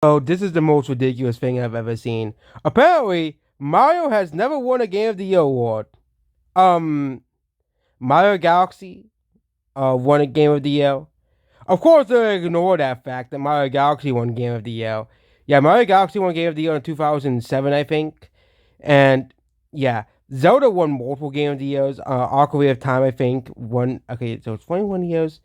Oh, this is the most ridiculous thing I've ever seen. Apparently, Mario has never won a Game of the Year award. Um, Mario Galaxy, won a Game of the Year. Of course, they ignore that fact that Mario Galaxy won Game of the Year. Yeah, Mario Galaxy won Game of the Year in 2007, I think. And yeah, Zelda won multiple Game of the Years. Ocarina of Time, I think, won. Okay, so it's 21 years.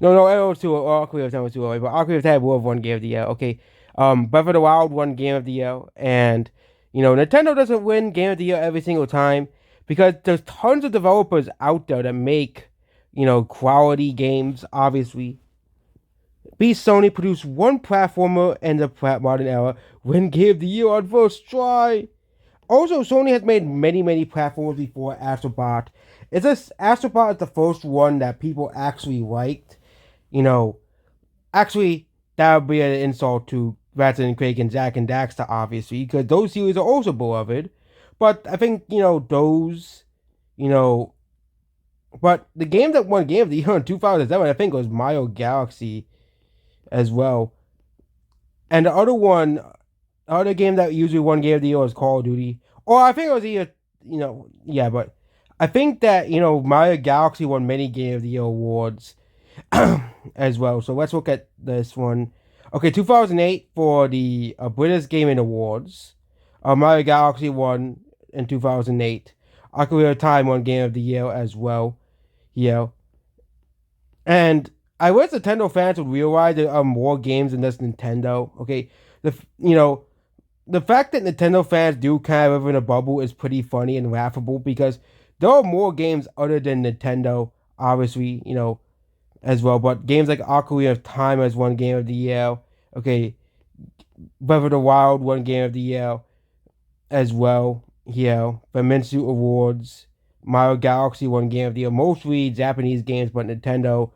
No, it was too. Ocarina of Time was too early, but Ocarina of Time would have won Game of the Year. Okay, Breath of the Wild won Game of the Year, and Nintendo doesn't win Game of the Year every single time because there's tons of developers out there that make quality games. Obviously, Beast Sony produced one platformer in the modern era, win Game of the Year on first try. Also, Sony has made many platformers before Astrobot. It's just Astrobot is the first one that people actually liked. You know, actually, that would be an insult to Ratchet and Clank and Jack and Daxter, obviously, because those series are also beloved. But I think, you know, but the game that won Game of the Year in 2007, I think, was Mario Galaxy as well. And the other one, the other game that usually won Game of the Year was Call of Duty. Or I think it was either, yeah, but I think that, Mario Galaxy won many Game of the Year awards as well. So let's look at this one. Okay, 2008 for the British Gaming Awards. Mario Galaxy won in 2008. Ocarina of Time won Game of the Year as well. Yeah. And I wish Nintendo fans would realize there are more games than just Nintendo. Okay, the you know the fact that Nintendo fans do kind of live in a bubble is pretty funny and laughable because there are more games other than Nintendo, obviously, as well. But games like Ocarina of Time has one Game of the Year. Okay, Breath of the Wild won Game of the Year as well. Yeah, Famitsu Awards, Mario Galaxy won Game of the Year. Mostly Japanese games, but Nintendo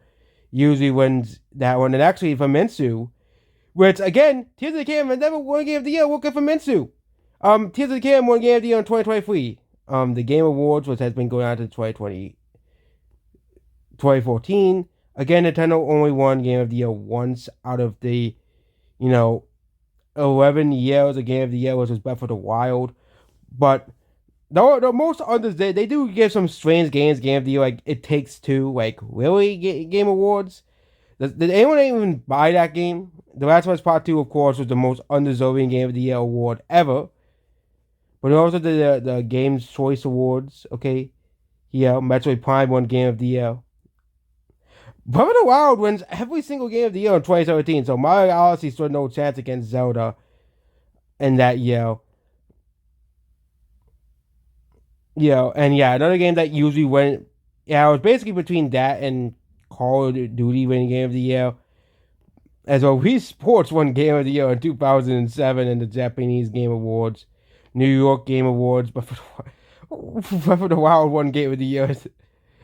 usually wins that one. And actually, Famitsu, which again, Tears of the Kingdom has never won Game of the Year. Look at Famitsu. Tears of the Kingdom won Game of the Year in 2023. The Game Awards, which has been going on to 2014. Again, Nintendo only won Game of the Year once out of the, you know, 11 years of Game of the Year, which was Breath of the Wild. But the most others, they do give some strange games Game of the Year, like It Takes Two, like really Game Awards. Did anyone even buy that game? The Last of Us Part 2, of course, was the most undeserving Game of the Year award ever. But also the Games Choice Awards, okay? Yeah, Metroid Prime won Game of the Year. Breath of the Wild wins every single Game of the Year in 2017, so Mario Odyssey stood no chance against Zelda in that year. Yeah, and yeah, another game that usually went, yeah, it was basically between that and Call of Duty winning Game of the Year. As well, Wii Sports won Game of the Year in 2007 in the Japanese Game Awards, New York Game Awards, but for the Wild won Game of the Year.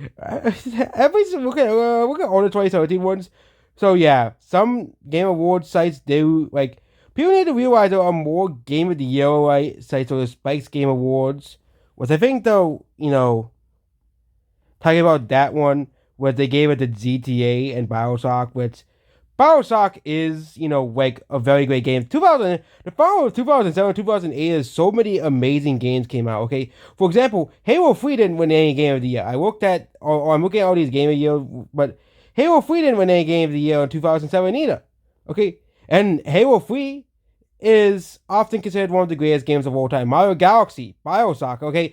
Look at all the 2017 ones. So yeah, some Game Awards sites do like people need to realize there are more Game of the Year sites or the Spikes Game Awards. Which I think though, talking about that one, where they gave it to GTA and Bioshock, which Bioshock is, like a very great game. 2000, the fall of 2007, 2008 is so many amazing games came out. Okay, for example, Halo 3 didn't win any Game of the Year. I'm looking at all these Game of the Year, but Halo 3 didn't win any Game of the Year in 2007 either. Okay, and Halo 3 is often considered one of the greatest games of all time. Mario Galaxy, Bioshock. Okay,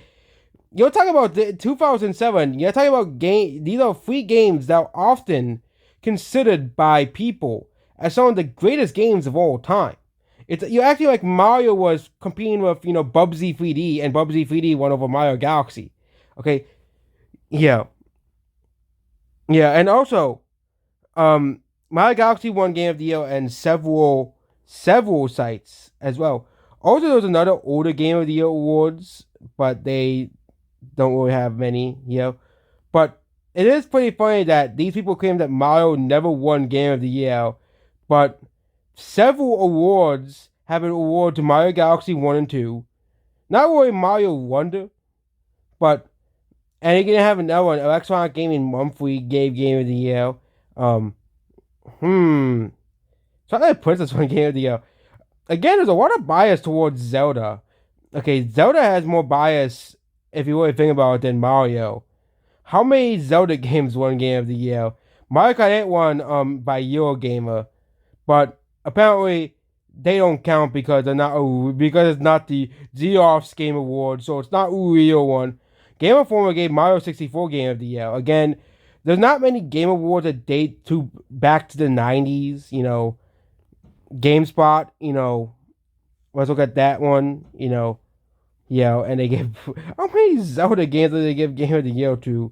you're talking about 2007. You're talking about game. These are free games that are often considered by people as some of the greatest games of all time. You're acting like Mario was competing with Bubsy 3D and Bubsy 3D won over Mario Galaxy. Okay, yeah, yeah, and also Mario Galaxy won Game of the Year and several sites as well. Also, there's another older Game of the Year awards, but they don't really have many, But it is pretty funny that these people claim that Mario never won Game of the Year, but several awards have an award to Mario Galaxy 1 and 2. Not really Mario Wonder, but and you're gonna have another one. Electronic Gaming Monthly gave Game of the Year. So I'm gonna put this one Game of the Year. again, there's a lot of bias towards Zelda. Okay, Zelda has more bias if you really think about it than Mario. How many Zelda games won Game of the Year? Mario Kart 8 won by Eurogamer, but apparently they don't count because they're not because it's not the Geoff's Game Award, so it's not a real one. Game Informer gave Mario 64 Game of the Year. Again, there's not many Game Awards that date to back to the 90s. GameSpot. Let's look at that one. And they give how many Zelda games do they give Game of the Year to?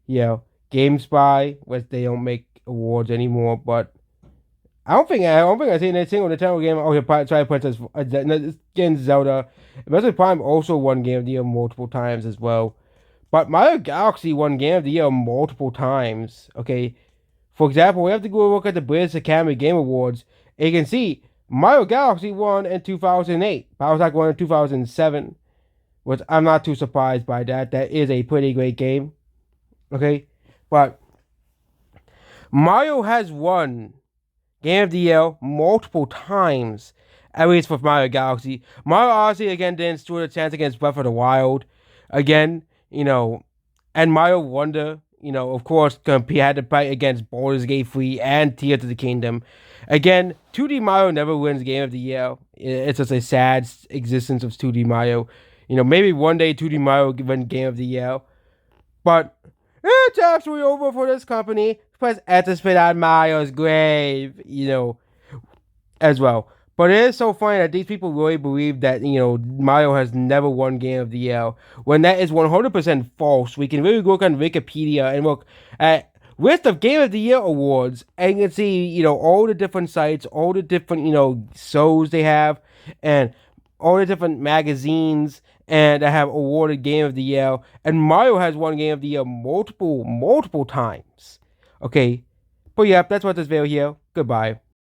GameSpy, which they don't make awards anymore, but I don't think I seen a single Nintendo game. Oh, yeah, sorry, Princess. Again, Zelda. Metroid Prime also won Game of the Year multiple times as well. But Mario Galaxy won Game of the Year multiple times. Okay, for example, we have to go look at the British Academy Game Awards. And you can see Mario Galaxy won in 2008. Bioshock won in 2007, which I'm not too surprised by that. That is a pretty great game. Okay, but Mario has won Game of the Year multiple times, at least for Mario Galaxy. Mario Odyssey again didn't stand a chance against Breath of the Wild. Again, and Mario Wonder, of course, had to fight against Baldur's Gate 3 and Tears of the Kingdom. Again, 2D Mario never wins Game of the Year. It's just a sad existence of 2D Mario. Maybe one day 2D Mario will win Game of the Year. But it's actually over for this company. Press Enter to spit out Mario's grave, as well. But it is so funny that these people really believe that, Mario has never won Game of the Year. When that is 100% false. We can really look on Wikipedia and look at list of Game of the Year awards, and you can see, all the different sites, all the different, shows they have, and all the different magazines and that have awarded Game of the Year. And Mario has won Game of the Year multiple times. Okay. But yeah, that's what this video here. Goodbye.